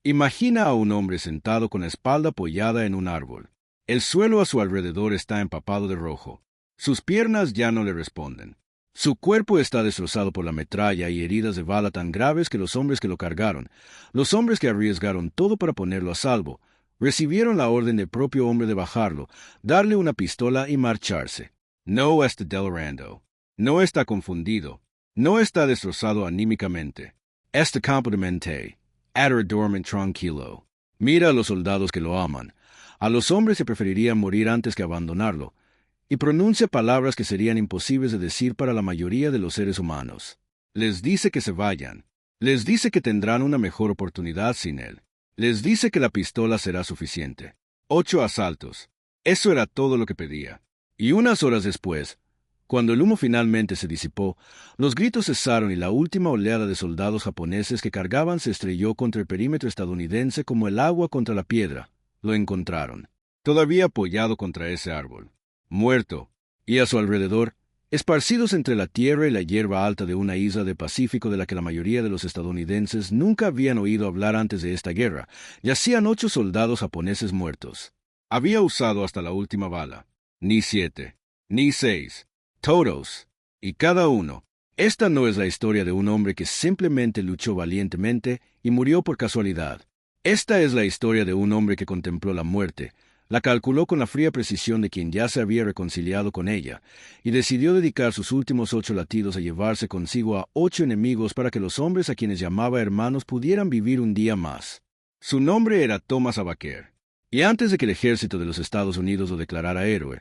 Imagina a un hombre sentado con la espalda apoyada en un árbol. El suelo a su alrededor está empapado de rojo. Sus piernas ya no le responden. Su cuerpo está destrozado por la metralla y heridas de bala tan graves que los hombres que lo cargaron, los hombres que arriesgaron todo para ponerlo a salvo, recibieron la orden del propio hombre de bajarlo, darle una pistola y marcharse. No está delirando. No está confundido. No está destrozado anímicamente. Está completamente dormant tranquilo. Mira a los soldados que lo aman. A los hombres que preferirían morir antes que abandonarlo, y pronuncia palabras que serían imposibles de decir para la mayoría de los seres humanos. Les dice que se vayan. Les dice que tendrán una mejor oportunidad sin él. Les dice que la pistola será suficiente. 8 asaltos. Eso era todo lo que pedía. Y unas horas después, cuando el humo finalmente se disipó, los gritos cesaron y la última oleada de soldados japoneses que cargaban se estrelló contra el perímetro estadounidense como el agua contra la piedra. Lo encontraron, todavía apoyado contra ese árbol, muerto, y a su alrededor, esparcidos entre la tierra y la hierba alta de una isla del Pacífico de la que la mayoría de los estadounidenses nunca habían oído hablar antes de esta guerra, yacían 8 soldados japoneses muertos. Había usado hasta la última bala. Ni 7, ni 6, todos, y cada uno. Esta no es la historia de un hombre que simplemente luchó valientemente y murió por casualidad. Esta es la historia de un hombre que contempló la muerte, la calculó con la fría precisión de quien ya se había reconciliado con ella, y decidió dedicar sus últimos 8 latidos a llevarse consigo a 8 enemigos para que los hombres a quienes llamaba hermanos pudieran vivir un día más. Su nombre era Thomas A. Baker, y antes de que el ejército de los Estados Unidos lo declarara héroe,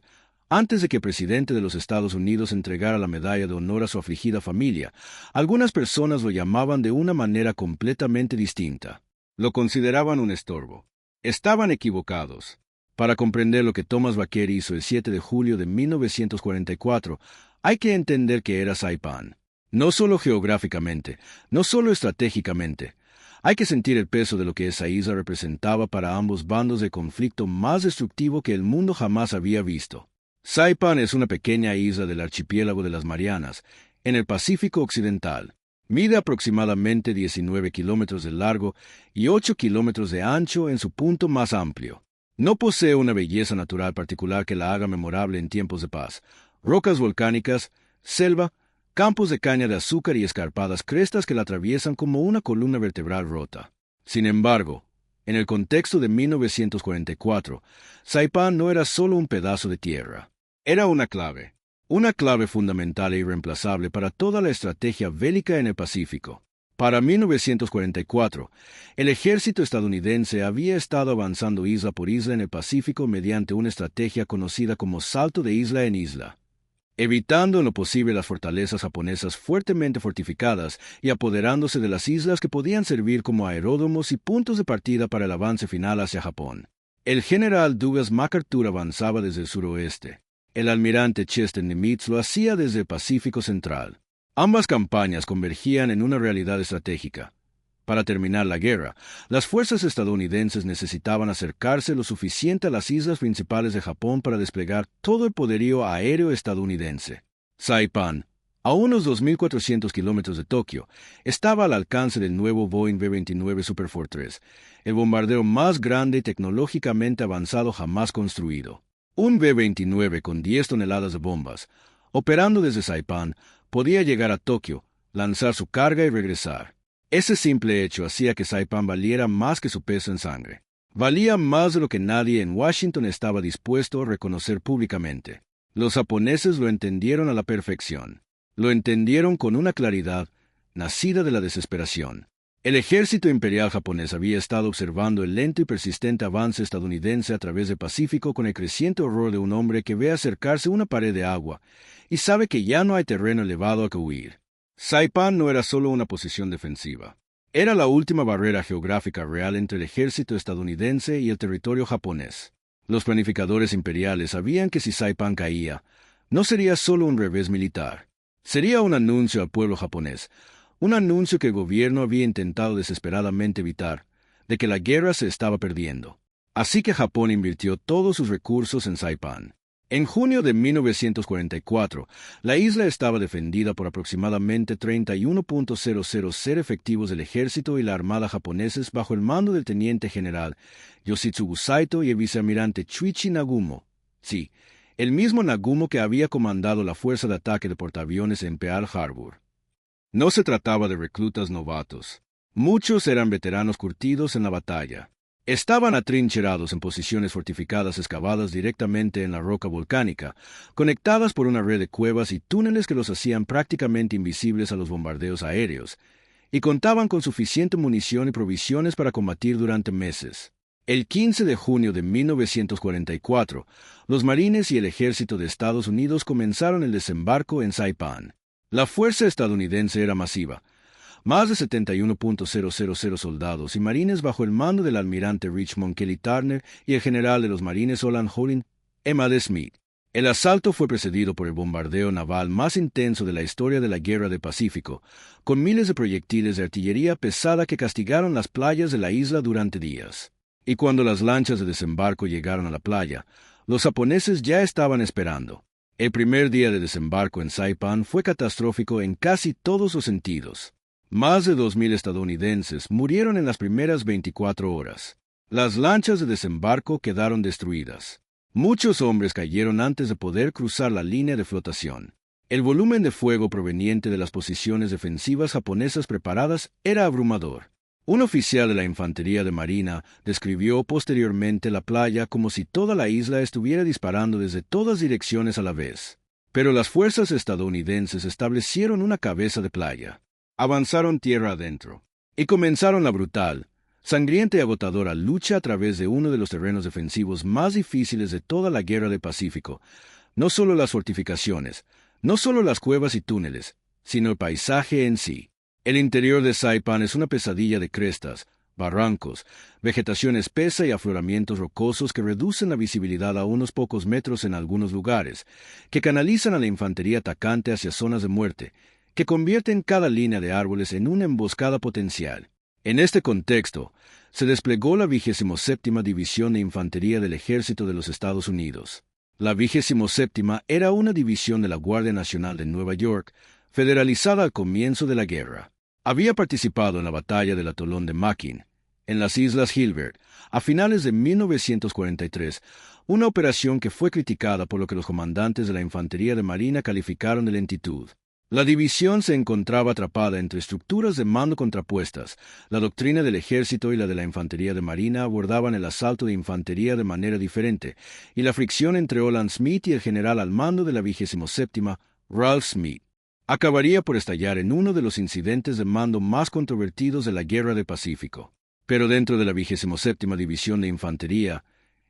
antes de que el presidente de los Estados Unidos entregara la medalla de honor a su afligida familia, algunas personas lo llamaban de una manera completamente distinta. Lo consideraban un estorbo. Estaban equivocados. Para comprender lo que Thomas Baker hizo el 7 de julio de 1944, hay que entender que era Saipan. No solo geográficamente, no solo estratégicamente. Hay que sentir el peso de lo que esa isla representaba para ambos bandos de conflicto más destructivo que el mundo jamás había visto. Saipan es una pequeña isla del archipiélago de las Marianas, en el Pacífico Occidental. Mide aproximadamente 19 kilómetros de largo y 8 kilómetros de ancho en su punto más amplio. No posee una belleza natural particular que la haga memorable en tiempos de paz. Rocas volcánicas, selva, campos de caña de azúcar y escarpadas crestas que la atraviesan como una columna vertebral rota. Sin embargo, en el contexto de 1944, Saipan no era solo un pedazo de tierra. Era una clave fundamental e irreemplazable para toda la estrategia bélica en el Pacífico. Para 1944, el ejército estadounidense había estado avanzando isla por isla en el Pacífico mediante una estrategia conocida como salto de isla en isla, evitando en lo posible las fortalezas japonesas fuertemente fortificadas y apoderándose de las islas que podían servir como aeródromos y puntos de partida para el avance final hacia Japón. El general Douglas MacArthur avanzaba desde el suroeste. El almirante Chester Nimitz lo hacía desde el Pacífico Central. Ambas campañas convergían en una realidad estratégica. Para terminar la guerra, las fuerzas estadounidenses necesitaban acercarse lo suficiente a las islas principales de Japón para desplegar todo el poderío aéreo estadounidense. Saipan, a unos 2.400 kilómetros de Tokio, estaba al alcance del nuevo Boeing B-29 Superfortress, el bombardero más grande y tecnológicamente avanzado jamás construido. Un B-29 con 10 toneladas de bombas, operando desde Saipan, podía llegar a Tokio, lanzar su carga y regresar. Ese simple hecho hacía que Saipan valiera más que su peso en sangre. Valía más de lo que nadie en Washington estaba dispuesto a reconocer públicamente. Los japoneses lo entendieron a la perfección. Lo entendieron con una claridad nacida de la desesperación. El ejército imperial japonés había estado observando el lento y persistente avance estadounidense a través del Pacífico con el creciente horror de un hombre que ve acercarse una pared de agua y sabe que ya no hay terreno elevado a que huir. Saipan no era solo una posición defensiva. Era la última barrera geográfica real entre el ejército estadounidense y el territorio japonés. Los planificadores imperiales sabían que si Saipan caía, no sería solo un revés militar. Sería un anuncio al pueblo japonés, un anuncio que el gobierno había intentado desesperadamente evitar, de que la guerra se estaba perdiendo. Así que Japón invirtió todos sus recursos en Saipan. En junio de 1944, la isla estaba defendida por aproximadamente 31.000 efectivos del ejército y la armada japoneses bajo el mando del teniente general Yoshitsugu Saito y el vicealmirante Chuichi Nagumo. Sí, el mismo Nagumo que había comandado la fuerza de ataque de portaaviones en Pearl Harbor. No se trataba de reclutas novatos. Muchos eran veteranos curtidos en la batalla. Estaban atrincherados en posiciones fortificadas excavadas directamente en la roca volcánica, conectadas por una red de cuevas y túneles que los hacían prácticamente invisibles a los bombardeos aéreos, y contaban con suficiente munición y provisiones para combatir durante meses. El 15 de junio de 1944, los marines y el ejército de Estados Unidos comenzaron el desembarco en Saipán. La fuerza estadounidense era masiva. Más de 71.000 soldados y marines bajo el mando del almirante Richmond Kelly Turner y el general de los marines Holland Holin, Emma D. Smith. El asalto fue precedido por el bombardeo naval más intenso de la historia de la Guerra del Pacífico, con miles de proyectiles de artillería pesada que castigaron las playas de la isla durante días. Y cuando las lanchas de desembarco llegaron a la playa, los japoneses ya estaban esperando. El primer día de desembarco en Saipan fue catastrófico en casi todos los sentidos. Más de 2.000 estadounidenses murieron en las primeras 24 horas. Las lanchas de desembarco quedaron destruidas. Muchos hombres cayeron antes de poder cruzar la línea de flotación. El volumen de fuego proveniente de las posiciones defensivas japonesas preparadas era abrumador. Un oficial de la Infantería de Marina describió posteriormente la playa como si toda la isla estuviera disparando desde todas direcciones a la vez. Pero las fuerzas estadounidenses establecieron una cabeza de playa. Avanzaron tierra adentro y comenzaron la brutal, sangrienta y agotadora lucha a través de uno de los terrenos defensivos más difíciles de toda la Guerra del Pacífico. No solo las fortificaciones, no solo las cuevas y túneles, sino el paisaje en sí. El interior de Saipan es una pesadilla de crestas, barrancos, vegetación espesa y afloramientos rocosos que reducen la visibilidad a unos pocos metros en algunos lugares, que canalizan a la infantería atacante hacia zonas de muerte, que convierten cada línea de árboles en una emboscada potencial. En este contexto, se desplegó la 27ª División de Infantería del Ejército de los Estados Unidos. La 27ª era una división de la Guardia Nacional de Nueva York, federalizada al comienzo de la guerra. Había participado en la batalla del atolón de Makin, en las Islas Gilbert, a finales de 1943, una operación que fue criticada por lo que los comandantes de la Infantería de Marina calificaron de lentitud. La división se encontraba atrapada entre estructuras de mando contrapuestas. La doctrina del ejército y la de la infantería de marina abordaban el asalto de infantería de manera diferente, y la fricción entre Holland Smith y el general al mando de la 27ª, Ralph Smith, acabaría por estallar en uno de los incidentes de mando más controvertidos de la Guerra del Pacífico. Pero dentro de la 27ª División de Infantería,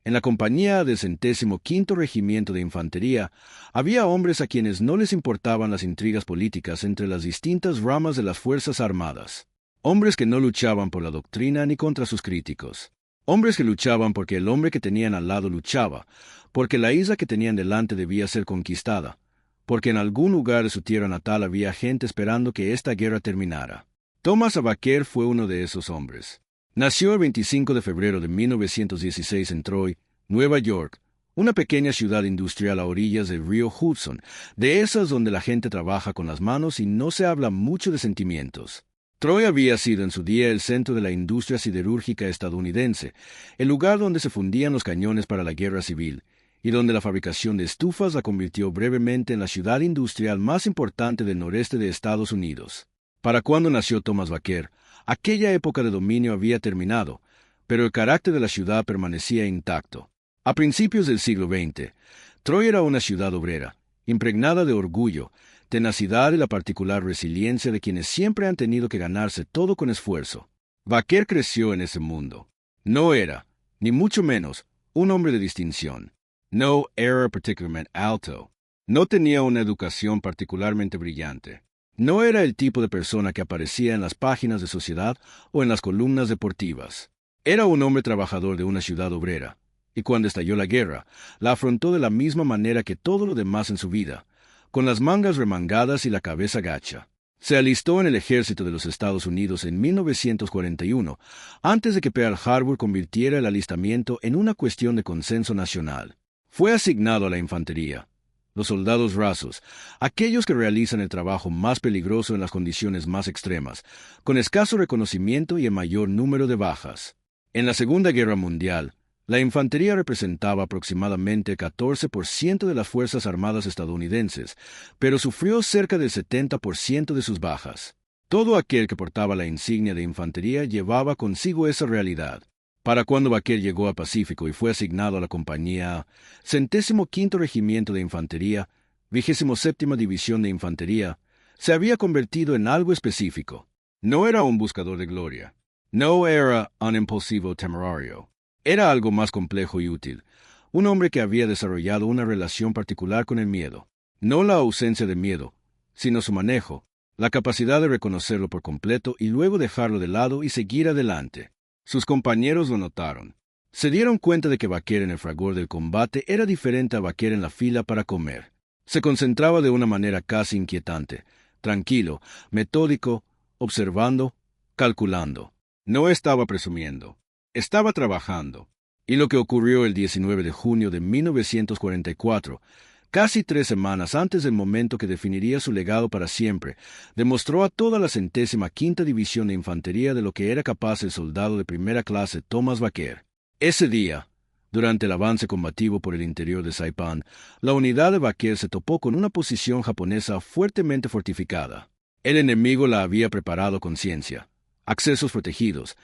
en la compañía del 105º Regimiento de Infantería, había hombres a quienes no les importaban las intrigas políticas entre las distintas ramas de las Fuerzas Armadas. Hombres que no luchaban por la doctrina ni contra sus críticos. Hombres que luchaban porque el hombre que tenían al lado luchaba, porque la isla que tenían delante debía ser conquistada, porque en algún lugar de su tierra natal había gente esperando que esta guerra terminara. Thomas A. Baker fue uno de esos hombres. Nació el 25 de febrero de 1916 en Troy, Nueva York, una pequeña ciudad industrial a orillas del río Hudson, de esas donde la gente trabaja con las manos y no se habla mucho de sentimientos. Troy había sido en su día el centro de la industria siderúrgica estadounidense, el lugar donde se fundían los cañones para la guerra civil, y donde la fabricación de estufas la convirtió brevemente en la ciudad industrial más importante del noreste de Estados Unidos. Para cuando nació Thomas Baker, aquella época de dominio había terminado, pero el carácter de la ciudad permanecía intacto. A principios del siglo XX, Troy era una ciudad obrera, impregnada de orgullo, tenacidad y la particular resiliencia de quienes siempre han tenido que ganarse todo con esfuerzo. Baker creció en ese mundo. No era, ni mucho menos, un hombre de distinción. No era particularmente alto. No tenía una educación particularmente brillante. No era el tipo de persona que aparecía en las páginas de sociedad o en las columnas deportivas. Era un hombre trabajador de una ciudad obrera, y cuando estalló la guerra, la afrontó de la misma manera que todo lo demás en su vida, con las mangas remangadas y la cabeza gacha. Se alistó en el ejército de los Estados Unidos en 1941, antes de que Pearl Harbor convirtiera el alistamiento en una cuestión de consenso nacional. Fue asignado a la infantería, los soldados rasos, aquellos que realizan el trabajo más peligroso en las condiciones más extremas, con escaso reconocimiento y el mayor número de bajas. En la Segunda Guerra Mundial, la infantería representaba aproximadamente 14% de las Fuerzas Armadas estadounidenses, pero sufrió cerca del 70% de sus bajas. Todo aquel que portaba la insignia de infantería llevaba consigo esa realidad. Para cuando Baker llegó a Pacífico y fue asignado a la compañía 105º Regimiento de Infantería, 27ª División de Infantería, se había convertido en algo específico. No era un buscador de gloria. No era un impulsivo temerario. Era algo más complejo y útil. Un hombre que había desarrollado una relación particular con el miedo. No la ausencia de miedo, sino su manejo, la capacidad de reconocerlo por completo y luego dejarlo de lado y seguir adelante. Sus compañeros lo notaron. Se dieron cuenta de que Baker en el fragor del combate era diferente a Baker en la fila para comer. Se concentraba de una manera casi inquietante, tranquilo, metódico, observando, calculando. No estaba presumiendo. Estaba trabajando. Y lo que ocurrió el 19 de junio de 1944, casi 3 semanas antes del momento que definiría su legado para siempre, demostró a toda la 105ª División de Infantería de lo que era capaz el soldado de primera clase Thomas Baker. Ese día, durante el avance combativo por el interior de Saipán, la unidad de Baker se topó con una posición japonesa fuertemente fortificada. El enemigo la había preparado con ciencia. Accesos protegidos,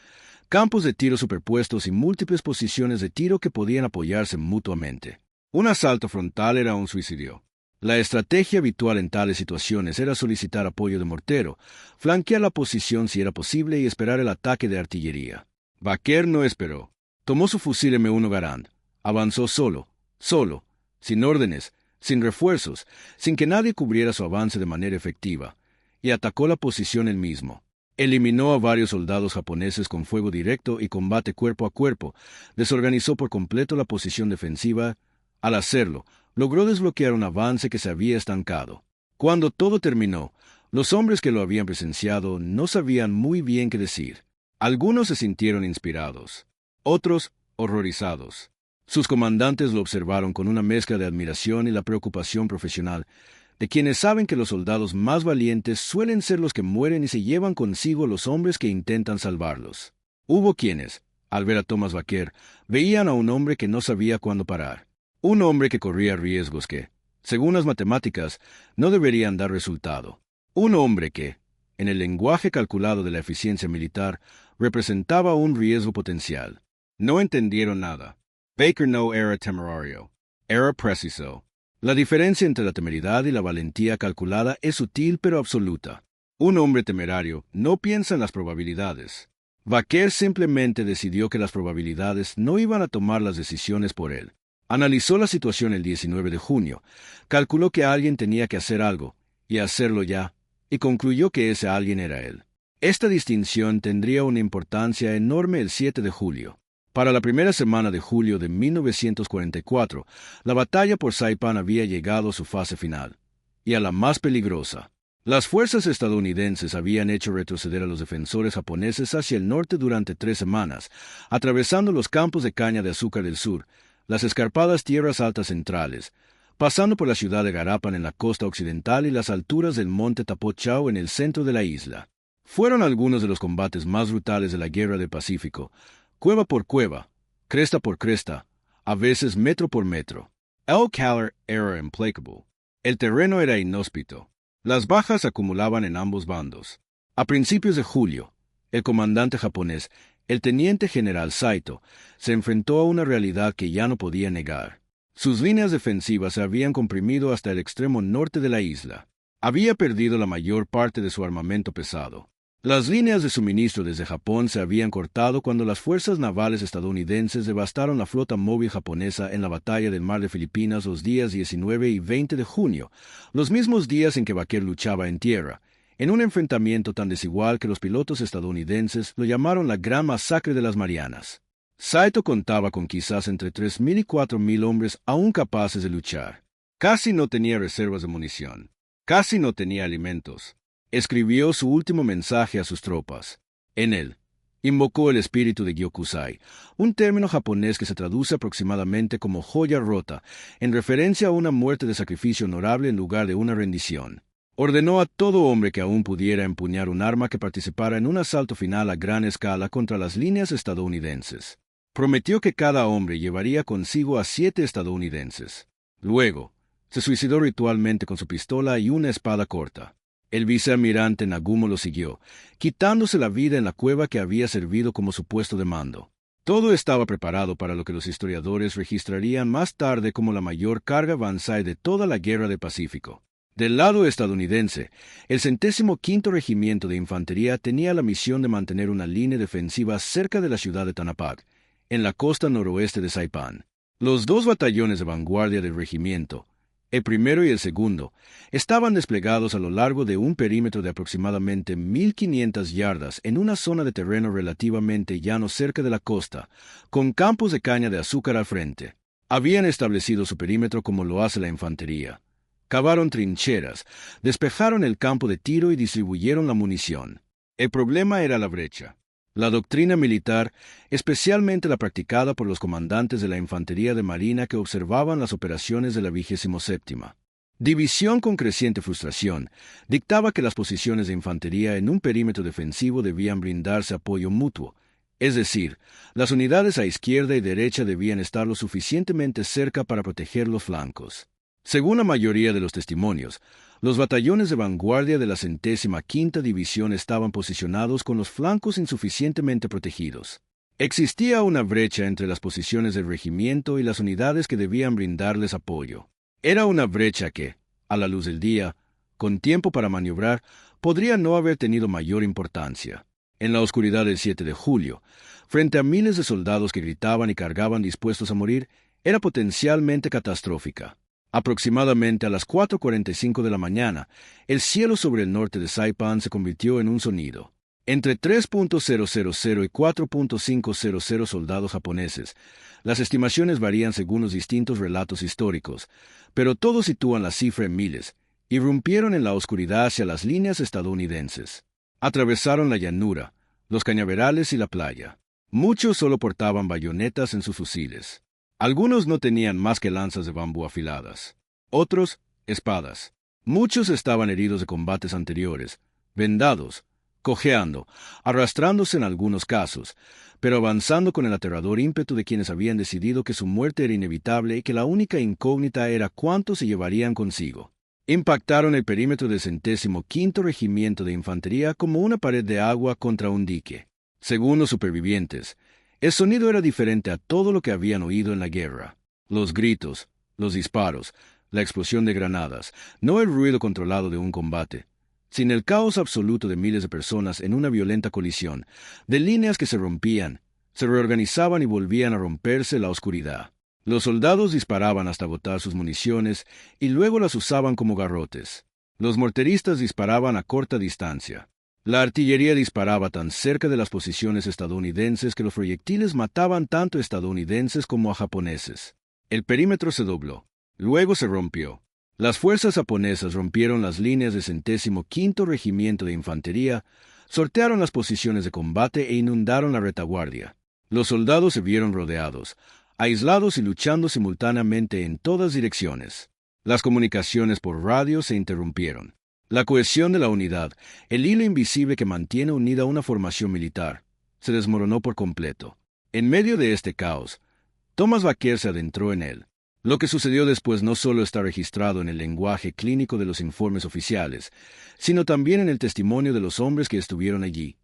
campos de tiro superpuestos y múltiples posiciones de tiro que podían apoyarse mutuamente. Un asalto frontal era un suicidio. La estrategia habitual en tales situaciones era solicitar apoyo de mortero, flanquear la posición si era posible y esperar el ataque de artillería. Baker no esperó. Tomó su fusil M1 Garand, avanzó solo, sin órdenes, sin refuerzos, sin que nadie cubriera su avance de manera efectiva, y atacó la posición él mismo. Eliminó a varios soldados japoneses con fuego directo y combate cuerpo a cuerpo, desorganizó por completo la posición defensiva. Al hacerlo, logró desbloquear un avance que se había estancado. Cuando todo terminó, los hombres que lo habían presenciado no sabían muy bien qué decir. Algunos se sintieron inspirados, otros horrorizados. Sus comandantes lo observaron con una mezcla de admiración y la preocupación profesional, de quienes saben que los soldados más valientes suelen ser los que mueren y se llevan consigo los hombres que intentan salvarlos. Hubo quienes, al ver a Thomas Baker, veían a un hombre que no sabía cuándo parar. Un hombre que corría riesgos que, según las matemáticas, no deberían dar resultado. Un hombre que, en el lenguaje calculado de la eficiencia militar, representaba un riesgo potencial. No entendieron nada. Baker no era temerario. Era preciso. La diferencia entre la temeridad y la valentía calculada es sutil pero absoluta. Un hombre temerario no piensa en las probabilidades. Baker simplemente decidió que las probabilidades no iban a tomar las decisiones por él. Analizó la situación el 19 de junio, calculó que alguien tenía que hacer algo, y hacerlo ya, y concluyó que ese alguien era él. Esta distinción tendría una importancia enorme el 7 de julio. Para la primera semana de julio de 1944, la batalla por Saipan había llegado a su fase final, y a la más peligrosa. Las fuerzas estadounidenses habían hecho retroceder a los defensores japoneses hacia el norte durante 3 semanas, atravesando los campos de caña de azúcar del sur, las escarpadas tierras altas centrales, pasando por la ciudad de Garapan en la costa occidental y las alturas del monte Tapochau en el centro de la isla. Fueron algunos de los combates más brutales de la Guerra del Pacífico, cueva por cueva, cresta por cresta, a veces metro por metro. El calor era implacable. El terreno era inhóspito. Las bajas se acumulaban en ambos bandos. A principios de julio, el comandante japonés, el teniente general Saito, se enfrentó a una realidad que ya no podía negar. Sus líneas defensivas se habían comprimido hasta el extremo norte de la isla. Había perdido la mayor parte de su armamento pesado. Las líneas de suministro desde Japón se habían cortado cuando las fuerzas navales estadounidenses devastaron la flota móvil japonesa en la batalla del Mar de Filipinas los días 19 y 20 de junio, los mismos días en que Baker luchaba en tierra, en un enfrentamiento tan desigual que los pilotos estadounidenses lo llamaron la Gran Masacre de las Marianas. Saito contaba con quizás entre 3.000 y 4.000 hombres aún capaces de luchar. Casi no tenía reservas de munición. Casi no tenía alimentos. Escribió su último mensaje a sus tropas. En él, Invocó el espíritu de Gyokusai, un término japonés que se traduce aproximadamente como joya rota, en referencia a una muerte de sacrificio honorable en lugar de una rendición. Ordenó a todo hombre que aún pudiera empuñar un arma que participara en un asalto final a gran escala contra las líneas estadounidenses. Prometió que cada hombre llevaría consigo a 7 estadounidenses. Luego, se suicidó ritualmente con su pistola y una espada corta. El vicealmirante Nagumo lo siguió, quitándose la vida en la cueva que había servido como su puesto de mando. Todo estaba preparado para lo que los historiadores registrarían más tarde como la mayor carga Banzai de toda la Guerra del Pacífico. Del lado estadounidense, el 105º Regimiento de Infantería tenía la misión de mantener una línea defensiva cerca de la ciudad de Tanapak, en la costa noroeste de Saipán. Los 2 batallones de vanguardia del regimiento, el primero y el segundo, estaban desplegados a lo largo de un perímetro de aproximadamente 1.500 yardas en una zona de terreno relativamente llano cerca de la costa, con campos de caña de azúcar al frente. Habían establecido su perímetro como lo hace la infantería. Cavaron trincheras, despejaron el campo de tiro y distribuyeron la munición. El problema era la brecha. La doctrina militar, especialmente la practicada por los comandantes de la Infantería de Marina que observaban las operaciones de la 27ª División con creciente frustración, dictaba que las posiciones de infantería en un perímetro defensivo debían brindarse apoyo mutuo, es decir, las unidades a izquierda y derecha debían estar lo suficientemente cerca para proteger los flancos. Según la mayoría de los testimonios, los batallones de vanguardia de la 105ª División estaban posicionados con los flancos insuficientemente protegidos. Existía una brecha entre las posiciones del regimiento y las unidades que debían brindarles apoyo. Era una brecha que, a la luz del día, con tiempo para maniobrar, podría no haber tenido mayor importancia. En la oscuridad del 7 de julio, frente a miles de soldados que gritaban y cargaban dispuestos a morir, era potencialmente catastrófica. Aproximadamente a las 4:45 de la mañana, el cielo sobre el norte de Saipan se convirtió en un sonido. Entre 3.000 y 4.500 soldados japoneses, las estimaciones varían según los distintos relatos históricos, pero todos sitúan la cifra en miles, irrumpieron en la oscuridad hacia las líneas estadounidenses. Atravesaron la llanura, los cañaverales y la playa. Muchos solo portaban bayonetas en sus fusiles. Algunos no tenían más que lanzas de bambú afiladas. Otros, espadas. Muchos estaban heridos de combates anteriores, vendados, cojeando, arrastrándose en algunos casos, pero avanzando con el aterrador ímpetu de quienes habían decidido que su muerte era inevitable y que la única incógnita era cuánto se llevarían consigo. Impactaron el perímetro del 105º Regimiento de Infantería como una pared de agua contra un dique. Según los supervivientes, el sonido era diferente a todo lo que habían oído en la guerra. Los gritos, los disparos, la explosión de granadas, no el ruido controlado de un combate, sino el caos absoluto de miles de personas en una violenta colisión, de líneas que se rompían, se reorganizaban y volvían a romperse la oscuridad. Los soldados disparaban hasta agotar sus municiones y luego las usaban como garrotes. Los morteristas disparaban a corta distancia. La artillería disparaba tan cerca de las posiciones estadounidenses que los proyectiles mataban tanto a estadounidenses como a japoneses. El perímetro se dobló. Luego se rompió. Las fuerzas japonesas rompieron las líneas del 105º Regimiento de Infantería, sortearon las posiciones de combate e inundaron la retaguardia. Los soldados se vieron rodeados, aislados y luchando simultáneamente en todas direcciones. Las comunicaciones por radio se interrumpieron. La cohesión de la unidad, el hilo invisible que mantiene unida una formación militar, se desmoronó por completo. En medio de este caos, Thomas Baker se adentró en él. Lo que sucedió después no solo está registrado en el lenguaje clínico de los informes oficiales, sino también en el testimonio de los hombres que estuvieron allí.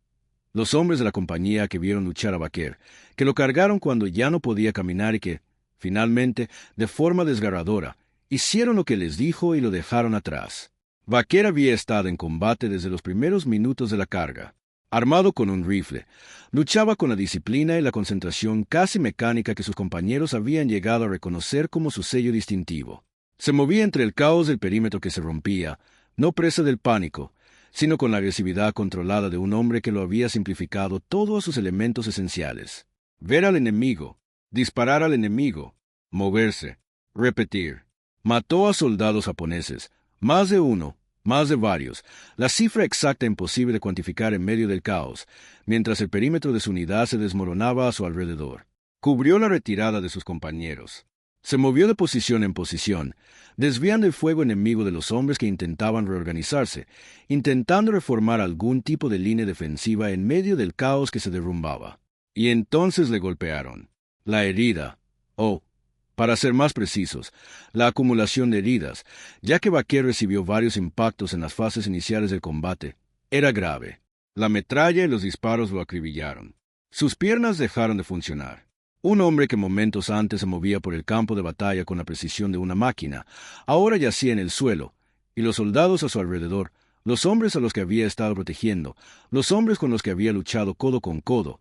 Los hombres de la compañía que vieron luchar a Baker, que lo cargaron cuando ya no podía caminar y que, finalmente, de forma desgarradora, hicieron lo que les dijo y lo dejaron atrás. Baker había estado en combate desde los primeros minutos de la carga. Armado con un rifle, luchaba con la disciplina y la concentración casi mecánica que sus compañeros habían llegado a reconocer como su sello distintivo. Se movía entre el caos del perímetro que se rompía, no presa del pánico, sino con la agresividad controlada de un hombre que lo había simplificado todo a sus elementos esenciales. Ver al enemigo, disparar al enemigo, moverse, repetir. Mató a soldados japoneses, más de uno, Más de varios, la cifra exacta imposible de cuantificar en medio del caos, mientras el perímetro de su unidad se desmoronaba a su alrededor. Cubrió la retirada de sus compañeros. Se movió de posición en posición, desviando el fuego enemigo de los hombres que intentaban reorganizarse, intentando reformar algún tipo de línea defensiva en medio del caos que se derrumbaba. Y entonces le golpearon. La herida, para ser más precisos, la acumulación de heridas, ya que Vaquer recibió varios impactos en las fases iniciales del combate, era grave. La metralla y los disparos lo acribillaron. Sus piernas dejaron de funcionar. Un hombre que momentos antes se movía por el campo de batalla con la precisión de una máquina, ahora yacía en el suelo, y los soldados a su alrededor, los hombres a los que había estado protegiendo, los hombres con los que había luchado codo con codo,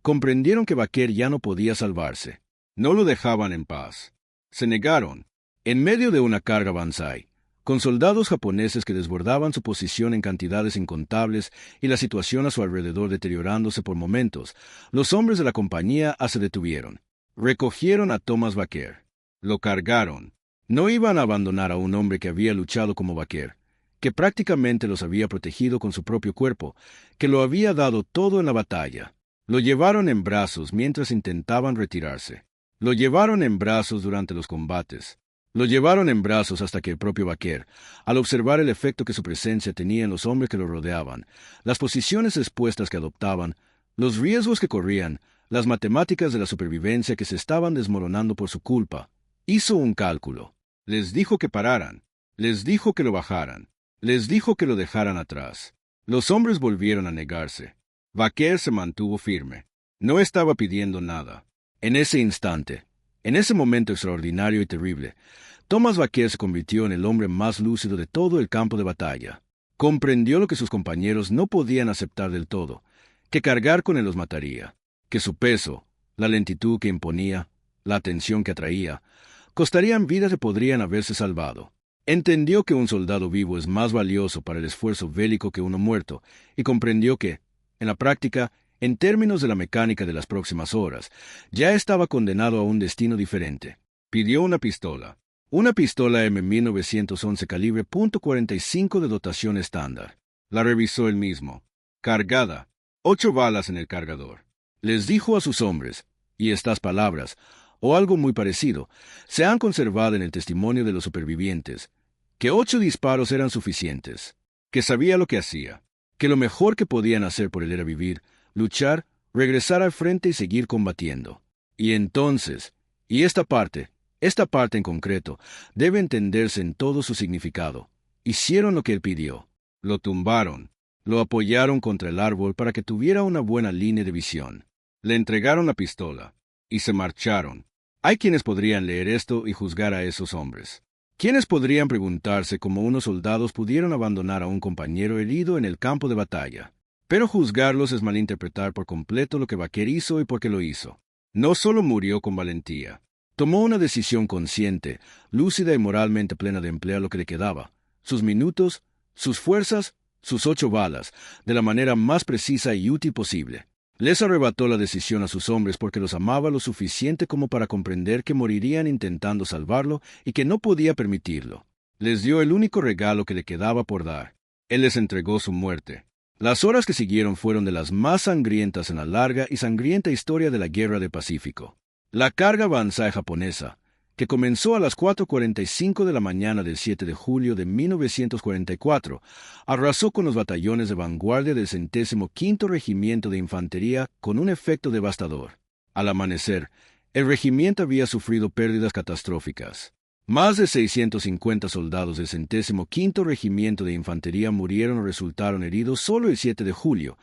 comprendieron que Vaquer ya no podía salvarse. No lo dejaban en paz. Se negaron. En medio de una carga Banzai, con soldados japoneses que desbordaban su posición en cantidades incontables y la situación a su alrededor deteriorándose por momentos, los hombres de la compañía se detuvieron. Recogieron a Thomas Vaquer. Lo cargaron. No iban a abandonar a un hombre que había luchado como Vaquer, que prácticamente los había protegido con su propio cuerpo, que lo había dado todo en la batalla. Lo llevaron en brazos mientras intentaban retirarse. Lo llevaron en brazos durante los combates. Lo llevaron en brazos hasta que el propio Vaquer, al observar el efecto que su presencia tenía en los hombres que lo rodeaban, las posiciones expuestas que adoptaban, los riesgos que corrían, las matemáticas de la supervivencia que se estaban desmoronando por su culpa, hizo un cálculo. Les dijo que pararan. Les dijo que lo bajaran. Les dijo que lo dejaran atrás. Los hombres volvieron a negarse. Vaquer se mantuvo firme. No estaba pidiendo nada. En ese instante, en ese momento extraordinario y terrible, Thomas Vaquer se convirtió en el hombre más lúcido de todo el campo de batalla. Comprendió lo que sus compañeros no podían aceptar del todo, que cargar con él los mataría, que su peso, la lentitud que imponía, la atención que atraía, costarían vidas que podrían haberse salvado. Entendió que un soldado vivo es más valioso para el esfuerzo bélico que uno muerto, y comprendió que, en la práctica, en términos de la mecánica de las próximas horas, ya estaba condenado a un destino diferente. Pidió una pistola M1911 calibre .45 de dotación estándar. La revisó él mismo. Cargada. 8 balas en el cargador. Les dijo a sus hombres, y estas palabras, o algo muy parecido, se han conservado en el testimonio de los supervivientes, que 8 disparos eran suficientes, que sabía lo que hacía, que lo mejor que podían hacer por él era vivir, luchar, regresar al frente y seguir combatiendo. Y entonces, y esta parte en concreto, debe entenderse en todo su significado, hicieron lo que él pidió. Lo tumbaron, lo apoyaron contra el árbol para que tuviera una buena línea de visión. Le entregaron la pistola, y se marcharon. Hay quienes podrían leer esto y juzgar a esos hombres. Quienes podrían preguntarse cómo unos soldados pudieron abandonar a un compañero herido en el campo de batalla. Pero juzgarlos es malinterpretar por completo lo que Vaquer hizo y por qué lo hizo. No solo murió con valentía, tomó una decisión consciente, lúcida y moralmente plena de emplear lo que le quedaba, sus minutos, sus fuerzas, sus 8 balas, de la manera más precisa y útil posible. Les arrebató la decisión a sus hombres porque los amaba lo suficiente como para comprender que morirían intentando salvarlo y que no podía permitirlo. Les dio el único regalo que le quedaba por dar. Él les entregó su muerte. Las horas que siguieron fueron de las más sangrientas en la larga y sangrienta historia de la Guerra del Pacífico. La carga Banzai japonesa, que comenzó a las 4:45 de la mañana del 7 de julio de 1944, arrasó con los batallones de vanguardia del 105º Regimiento de Infantería con un efecto devastador. Al amanecer, el regimiento había sufrido pérdidas catastróficas. Más de 650 soldados del 105º Regimiento de Infantería murieron o resultaron heridos solo el 7 de julio,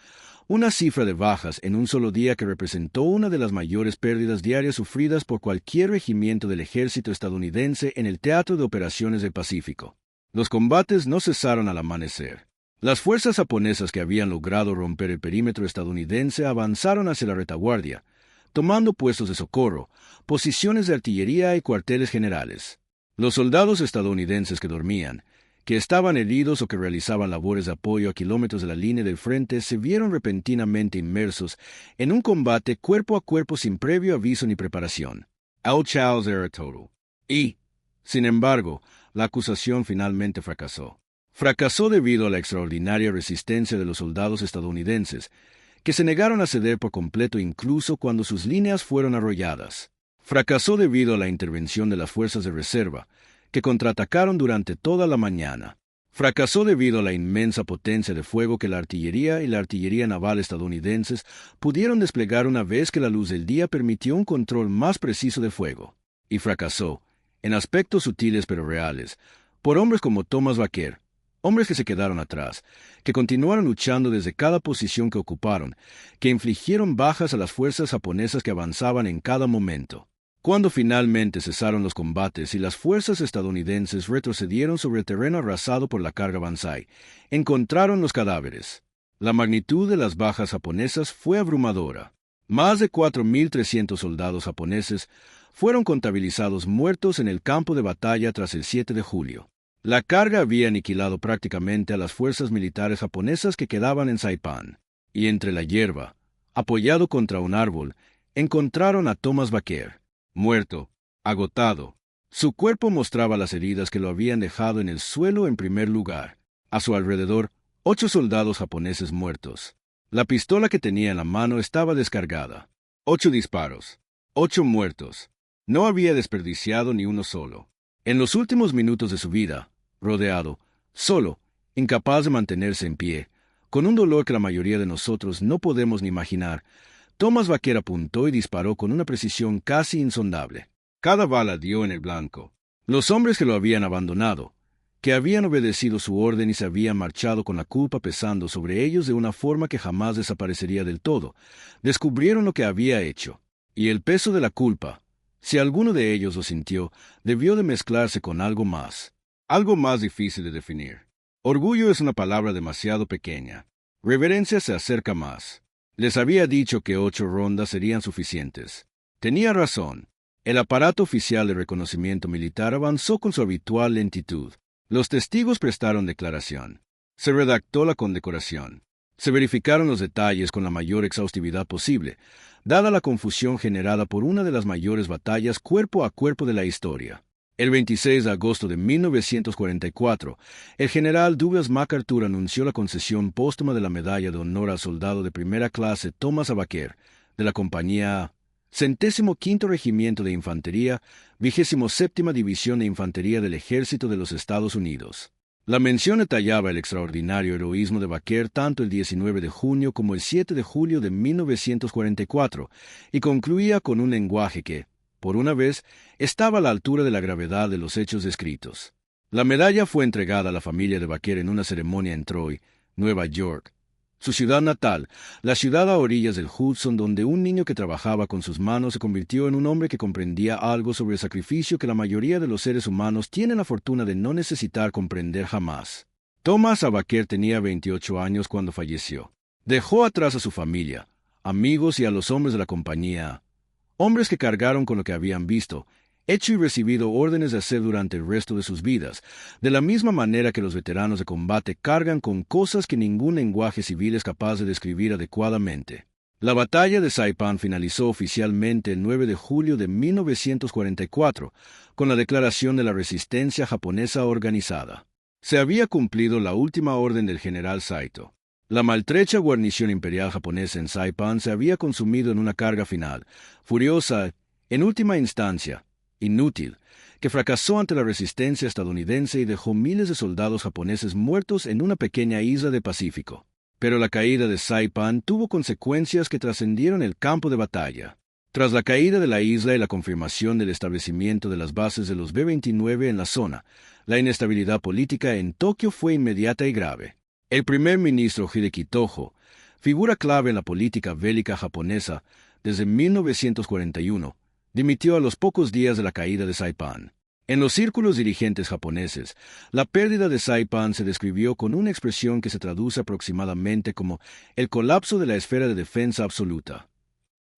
una cifra de bajas en un solo día que representó una de las mayores pérdidas diarias sufridas por cualquier regimiento del ejército estadounidense en el teatro de operaciones del Pacífico. Los combates no cesaron al amanecer. Las fuerzas japonesas que habían logrado romper el perímetro estadounidense avanzaron hacia la retaguardia, tomando puestos de socorro, posiciones de artillería y cuarteles generales. Los soldados estadounidenses que dormían, que estaban heridos o que realizaban labores de apoyo a kilómetros de la línea del frente, se vieron repentinamente inmersos en un combate cuerpo a cuerpo sin previo aviso ni preparación. All Child's era total. Y, sin embargo, la acusación finalmente fracasó. Fracasó debido a la extraordinaria resistencia de los soldados estadounidenses, que se negaron a ceder por completo incluso cuando sus líneas fueron arrolladas. Fracasó debido a la intervención de las fuerzas de reserva, que contraatacaron durante toda la mañana. Fracasó debido a la inmensa potencia de fuego que la artillería y la artillería naval estadounidenses pudieron desplegar una vez que la luz del día permitió un control más preciso de fuego. Y fracasó, en aspectos sutiles pero reales, por hombres como Thomas Baker, hombres que se quedaron atrás, que continuaron luchando desde cada posición que ocuparon, que infligieron bajas a las fuerzas japonesas que avanzaban en cada momento. Cuando finalmente cesaron los combates y las fuerzas estadounidenses retrocedieron sobre el terreno arrasado por la carga Banzai, encontraron los cadáveres. La magnitud de las bajas japonesas fue abrumadora. Más de 4.300 soldados japoneses fueron contabilizados muertos en el campo de batalla tras el 7 de julio. La carga había aniquilado prácticamente a las fuerzas militares japonesas que quedaban en Saipan. Y entre la hierba, apoyado contra un árbol, encontraron a Thomas Baker, muerto, agotado. Su cuerpo mostraba las heridas que lo habían dejado en el suelo en primer lugar. A su alrededor, 8 soldados japoneses muertos. La pistola que tenía en la mano estaba descargada. 8 disparos. 8 muertos. No había desperdiciado ni uno solo. En los últimos minutos de su vida, rodeado, solo, incapaz de mantenerse en pie, con un dolor que la mayoría de nosotros no podemos ni imaginar, Thomas Baker apuntó y disparó con una precisión casi insondable. Cada bala dio en el blanco. Los hombres que lo habían abandonado, que habían obedecido su orden y se habían marchado con la culpa pesando sobre ellos de una forma que jamás desaparecería del todo, descubrieron lo que había hecho. Y el peso de la culpa, si alguno de ellos lo sintió, debió de mezclarse con algo más difícil de definir. Orgullo es una palabra demasiado pequeña. Reverencia se acerca más. Les había dicho que 8 rondas serían suficientes. Tenía razón. El aparato oficial de reconocimiento militar avanzó con su habitual lentitud. Los testigos prestaron declaración. Se redactó la condecoración. Se verificaron los detalles con la mayor exhaustividad posible, dada la confusión generada por una de las mayores batallas cuerpo a cuerpo de la historia. El 26 de agosto de 1944, el general Douglas MacArthur anunció la concesión póstuma de la Medalla de Honor al Soldado de Primera Clase Thomas A. Baker, de la Compañía A, 105º Regimiento de Infantería, 27ª División de Infantería del Ejército de los Estados Unidos. La mención detallaba el extraordinario heroísmo de Baker tanto el 19 de junio como el 7 de julio de 1944, y concluía con un lenguaje que, por una vez, estaba a la altura de la gravedad de los hechos descritos. La medalla fue entregada a la familia de Baker en una ceremonia en Troy, Nueva York, su ciudad natal, la ciudad a orillas del Hudson, donde un niño que trabajaba con sus manos se convirtió en un hombre que comprendía algo sobre el sacrificio que la mayoría de los seres humanos tienen la fortuna de no necesitar comprender jamás. Thomas A. Baker tenía 28 años cuando falleció. Dejó atrás a su familia, amigos y a los hombres de la compañía, hombres que cargaron con lo que habían visto, hecho y recibido órdenes de hacer durante el resto de sus vidas, de la misma manera que los veteranos de combate cargan con cosas que ningún lenguaje civil es capaz de describir adecuadamente. La batalla de Saipan finalizó oficialmente el 9 de julio de 1944, con la declaración de la resistencia japonesa organizada. Se había cumplido la última orden del general Saito. La maltrecha guarnición imperial japonesa en Saipan se había consumido en una carga final, furiosa, en última instancia, inútil, que fracasó ante la resistencia estadounidense y dejó miles de soldados japoneses muertos en una pequeña isla del Pacífico. Pero la caída de Saipan tuvo consecuencias que trascendieron el campo de batalla. Tras la caída de la isla y la confirmación del establecimiento de las bases de los B-29 en la zona, la inestabilidad política en Tokio fue inmediata y grave. El primer ministro Hideki Tojo, figura clave en la política bélica japonesa desde 1941, dimitió a los pocos días de la caída de Saipan. En los círculos dirigentes japoneses, la pérdida de Saipan se describió con una expresión que se traduce aproximadamente como el colapso de la esfera de defensa absoluta.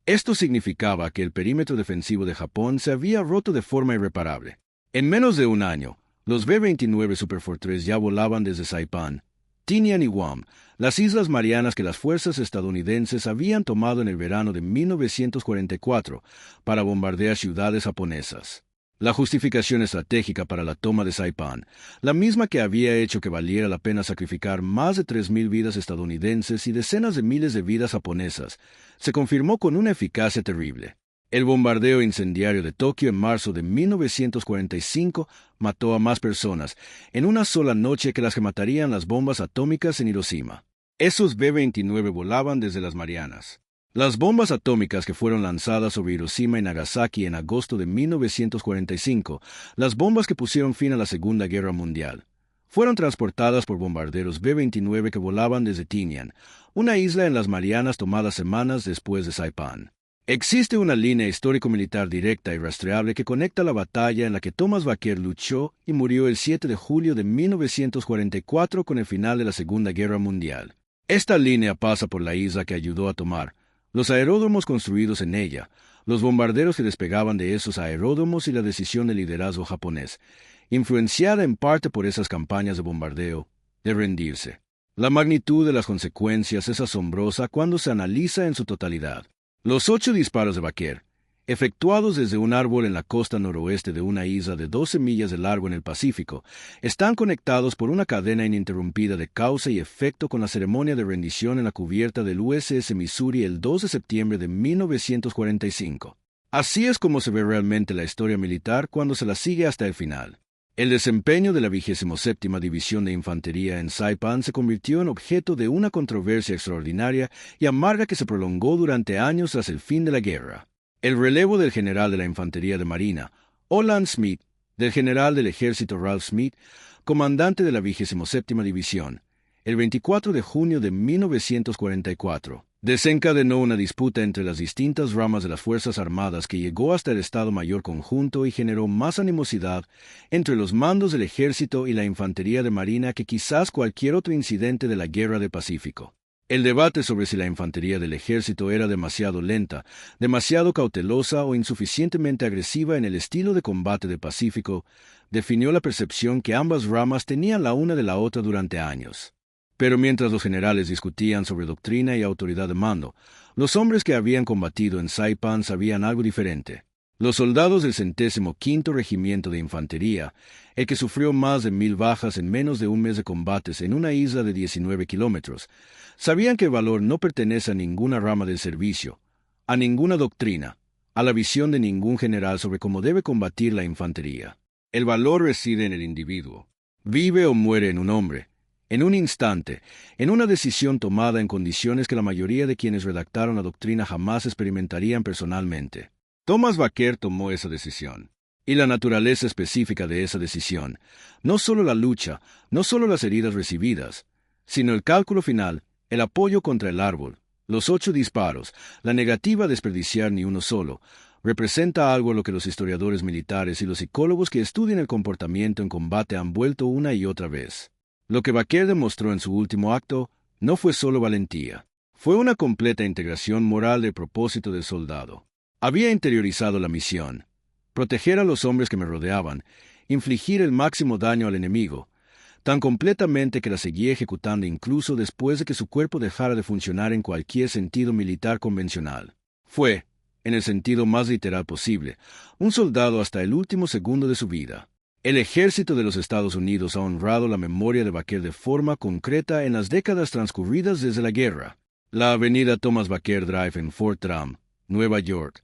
Esto significaba que el perímetro defensivo de Japón se había roto de forma irreparable. En menos de un año, los B-29 Superfortress ya volaban desde Saipan, Tinian y Guam, las Islas Marianas que las fuerzas estadounidenses habían tomado en el verano de 1944 para bombardear ciudades japonesas. La justificación estratégica para la toma de Saipán, la misma que había hecho que valiera la pena sacrificar más de 3.000 vidas estadounidenses y decenas de miles de vidas japonesas, se confirmó con una eficacia terrible. El bombardeo incendiario de Tokio en marzo de 1945 mató a más personas en una sola noche que las que matarían las bombas atómicas en Hiroshima. Esos B-29 volaban desde las Marianas. Las bombas atómicas que fueron lanzadas sobre Hiroshima y Nagasaki en agosto de 1945, las bombas que pusieron fin a la Segunda Guerra Mundial, fueron transportadas por bombarderos B-29 que volaban desde Tinian, una isla en las Marianas tomada semanas después de Saipán. Existe una línea histórico-militar directa y rastreable que conecta la batalla en la que Thomas Baker luchó y murió el 7 de julio de 1944 con el final de la Segunda Guerra Mundial. Esta línea pasa por la isla que ayudó a tomar, los aeródromos construidos en ella, los bombarderos que despegaban de esos aeródromos y la decisión del liderazgo japonés, influenciada en parte por esas campañas de bombardeo, de rendirse. La magnitud de las consecuencias es asombrosa cuando se analiza en su totalidad. Los 8 disparos de Baker, efectuados desde un árbol en la costa noroeste de una isla de 12 millas de largo en el Pacífico, están conectados por una cadena ininterrumpida de causa y efecto con la ceremonia de rendición en la cubierta del USS Missouri el 2 de septiembre de 1945. Así es como se ve realmente la historia militar cuando se la sigue hasta el final. El desempeño de la 27ª División de Infantería en Saipan se convirtió en objeto de una controversia extraordinaria y amarga que se prolongó durante años tras el fin de la guerra. El relevo del general de la Infantería de Marina, Olan Smith, del general del Ejército Ralph Smith, comandante de la 27ª División, el 24 de junio de 1944, desencadenó una disputa entre las distintas ramas de las Fuerzas Armadas que llegó hasta el Estado Mayor Conjunto y generó más animosidad entre los mandos del Ejército y la Infantería de Marina que quizás cualquier otro incidente de la Guerra del Pacífico. El debate sobre si la infantería del ejército era demasiado lenta, demasiado cautelosa o insuficientemente agresiva en el estilo de combate del Pacífico definió la percepción que ambas ramas tenían la una de la otra durante años. Pero mientras los generales discutían sobre doctrina y autoridad de mando, los hombres que habían combatido en Saipan sabían algo diferente. Los soldados del 105º Regimiento de Infantería, el que sufrió más de 1.000 bajas en menos de un mes de combates en una isla de 19 kilómetros, sabían que el valor no pertenece a ninguna rama del servicio, a ninguna doctrina, a la visión de ningún general sobre cómo debe combatir la infantería. El valor reside en el individuo. Vive o muere en un hombre, en un instante, en una decisión tomada en condiciones que la mayoría de quienes redactaron la doctrina jamás experimentarían personalmente. Thomas Baker tomó esa decisión. Y la naturaleza específica de esa decisión, no solo la lucha, no solo las heridas recibidas, sino el cálculo final, el apoyo contra el árbol, los 8 disparos, la negativa a desperdiciar ni uno solo, representa algo a lo que los historiadores militares y los psicólogos que estudian el comportamiento en combate han vuelto una y otra vez. Lo que Baker demostró en su último acto no fue solo valentía, fue una completa integración moral del propósito del soldado. Había interiorizado la misión, proteger a los hombres que me rodeaban, infligir el máximo daño al enemigo, tan completamente que la seguía ejecutando incluso después de que su cuerpo dejara de funcionar en cualquier sentido militar convencional. Fue, en el sentido más literal posible, un soldado hasta el último segundo de su vida. El ejército de los Estados Unidos ha honrado la memoria de Baker de forma concreta en las décadas transcurridas desde la guerra. La avenida Thomas Baker Drive en Fort Drum, Nueva York,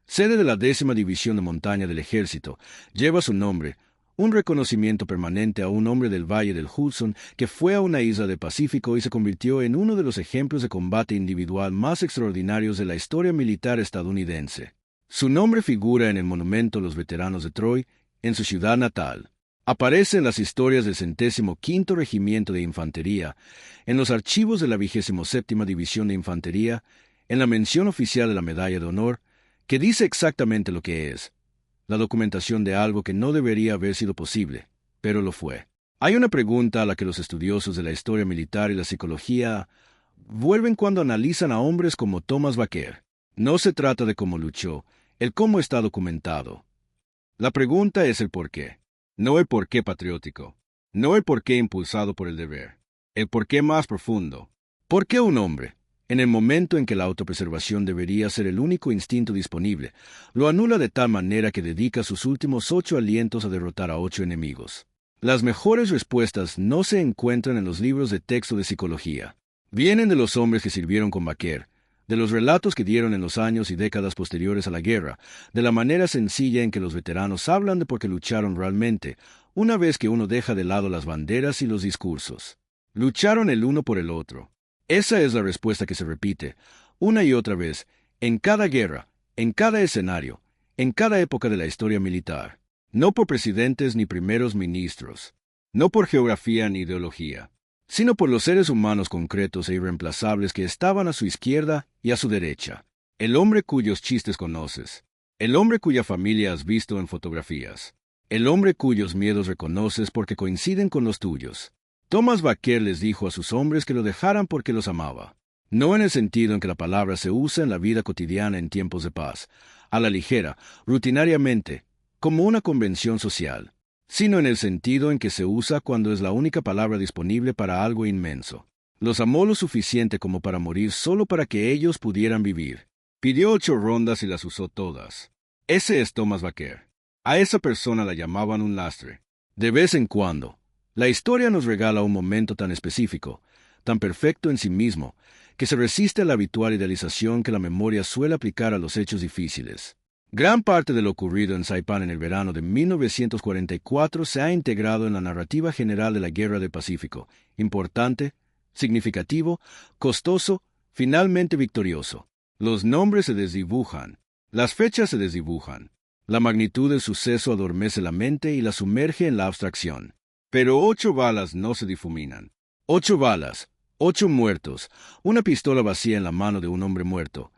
sede de la 10ª División de Montaña del Ejército, lleva su nombre, un reconocimiento permanente a un hombre del Valle del Hudson que fue a una isla del Pacífico y se convirtió en uno de los ejemplos de combate individual más extraordinarios de la historia militar estadounidense. Su nombre figura en el monumento a los veteranos de Troy, en su ciudad natal. Aparece en las historias del 105º Regimiento de Infantería, en los archivos de la 27ª División de Infantería, en la mención oficial de la Medalla de Honor, que dice exactamente lo que es: la documentación de algo que no debería haber sido posible, pero lo fue. Hay una pregunta a la que los estudiosos de la historia militar y la psicología vuelven cuando analizan a hombres como Thomas Baker. No se trata de cómo luchó, el cómo está documentado. La pregunta es el por qué. No el por qué patriótico, no el por qué impulsado por el deber, el por qué más profundo. ¿Por qué un hombre, En el momento en que la autopreservación debería ser el único instinto disponible, lo anula de tal manera que dedica sus últimos 8 alientos a derrotar a 8 enemigos. Las mejores respuestas no se encuentran en los libros de texto de psicología. Vienen de los hombres que sirvieron con Vaquer, de los relatos que dieron en los años y décadas posteriores a la guerra, de la manera sencilla en que los veteranos hablan de por qué lucharon realmente, una vez que uno deja de lado las banderas y los discursos. Lucharon el uno por el otro. Esa es la respuesta que se repite, una y otra vez, en cada guerra, en cada escenario, en cada época de la historia militar. No por presidentes ni primeros ministros, no por geografía ni ideología, sino por los seres humanos concretos e irreemplazables que estaban a su izquierda y a su derecha. El hombre cuyos chistes conoces, el hombre cuya familia has visto en fotografías, el hombre cuyos miedos reconoces porque coinciden con los tuyos. Thomas Vaquer les dijo a sus hombres que lo dejaran porque los amaba, no en el sentido en que la palabra se usa en la vida cotidiana en tiempos de paz, a la ligera, rutinariamente, como una convención social, sino en el sentido en que se usa cuando es la única palabra disponible para algo inmenso. Los amó lo suficiente como para morir solo para que ellos pudieran vivir. Pidió 8 rondas y las usó todas. Ese es Thomas Vaquer. A esa persona la llamaban un lastre. De vez en cuando, la historia nos regala un momento tan específico, tan perfecto en sí mismo, que se resiste a la habitual idealización que la memoria suele aplicar a los hechos difíciles. Gran parte de lo ocurrido en Saipán en el verano de 1944 se ha integrado en la narrativa general de la Guerra del Pacífico, importante, significativo, costoso, finalmente victorioso. Los nombres se desdibujan, las fechas se desdibujan, la magnitud del suceso adormece la mente y la sumerge en la abstracción. Pero 8 balas no se difuminan. 8 balas, 8 muertos, una pistola vacía en la mano de un hombre muerto.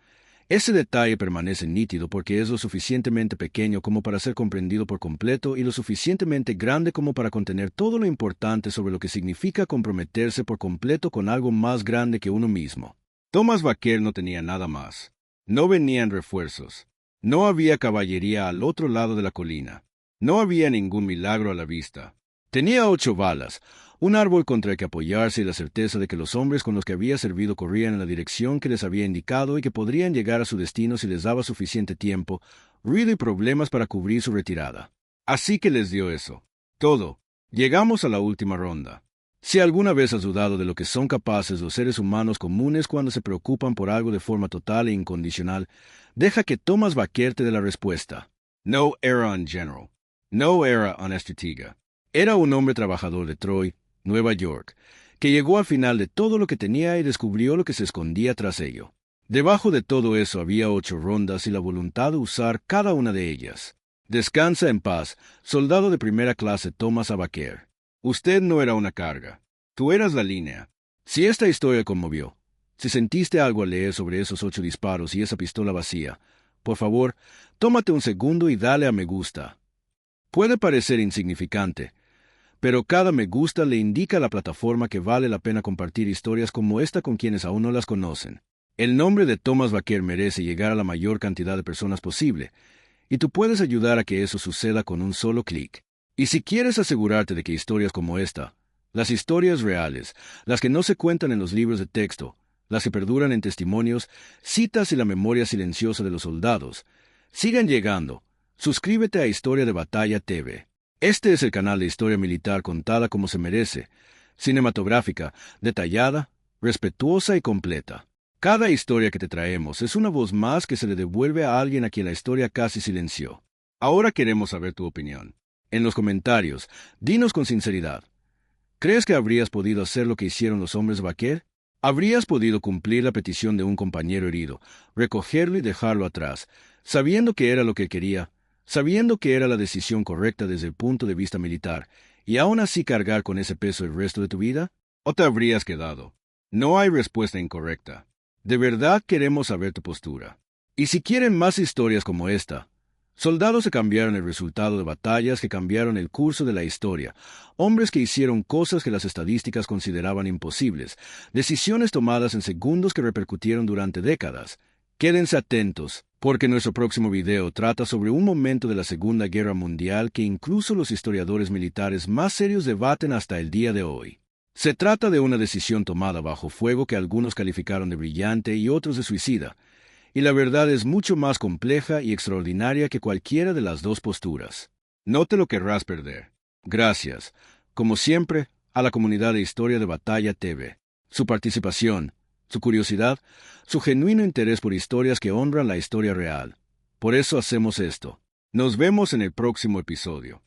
Ese detalle permanece nítido porque es lo suficientemente pequeño como para ser comprendido por completo y lo suficientemente grande como para contener todo lo importante sobre lo que significa comprometerse por completo con algo más grande que uno mismo. Thomas Vaquer no tenía nada más. No venían refuerzos. No había caballería al otro lado de la colina. No había ningún milagro a la vista. Tenía 8 balas, un árbol contra el que apoyarse y la certeza de que los hombres con los que había servido corrían en la dirección que les había indicado y que podrían llegar a su destino si les daba suficiente tiempo, ruido y problemas para cubrir su retirada. Así que les dio eso. Todo. Llegamos a la última ronda. Si alguna vez has dudado de lo que son capaces los seres humanos comunes cuando se preocupan por algo de forma total e incondicional, deja que Thomas Vaquer te dé la respuesta. No era un general. No era un estratega. Era un hombre trabajador de Troy, Nueva York, que llegó al final de todo lo que tenía y descubrió lo que se escondía tras ello. Debajo de todo eso había 8 rondas y la voluntad de usar cada una de ellas. Descansa en paz, soldado de primera clase Thomas Vaquer. Usted no era una carga. Tú eras la línea. Si esta historia conmovió, si sentiste algo al leer sobre esos 8 disparos y esa pistola vacía, por favor, tómate un segundo y dale a me gusta. Puede parecer insignificante, pero cada me gusta le indica a la plataforma que vale la pena compartir historias como esta con quienes aún no las conocen. El nombre de Thomas Vaquer merece llegar a la mayor cantidad de personas posible, y tú puedes ayudar a que eso suceda con un solo clic. Y si quieres asegurarte de que historias como esta, las historias reales, las que no se cuentan en los libros de texto, las que perduran en testimonios, citas y la memoria silenciosa de los soldados, sigan llegando, suscríbete a Historia de Batalla TV. Este es el canal de historia militar contada como se merece, cinematográfica, detallada, respetuosa y completa. Cada historia que te traemos es una voz más que se le devuelve a alguien a quien la historia casi silenció. Ahora queremos saber tu opinión. En los comentarios, dinos con sinceridad. ¿Crees que habrías podido hacer lo que hicieron los hombres Vaquer? ¿Habrías podido cumplir la petición de un compañero herido, recogerlo y dejarlo atrás, sabiendo que era lo que quería, sabiendo que era la decisión correcta desde el punto de vista militar, y aún así cargar con ese peso el resto de tu vida? ¿O te habrías quedado? No hay respuesta incorrecta. De verdad queremos saber tu postura. Y si quieren más historias como esta, soldados que cambiaron el resultado de batallas que cambiaron el curso de la historia, hombres que hicieron cosas que las estadísticas consideraban imposibles, decisiones tomadas en segundos que repercutieron durante décadas. Quédense atentos, porque nuestro próximo video trata sobre un momento de la Segunda Guerra Mundial que incluso los historiadores militares más serios debaten hasta el día de hoy. Se trata de una decisión tomada bajo fuego que algunos calificaron de brillante y otros de suicida, y la verdad es mucho más compleja y extraordinaria que cualquiera de las dos posturas. No te lo querrás perder. Gracias, como siempre, a la comunidad de Historia de Batalla TV. Su participación, su curiosidad, su genuino interés por historias que honran la historia real. Por eso hacemos esto. Nos vemos en el próximo episodio.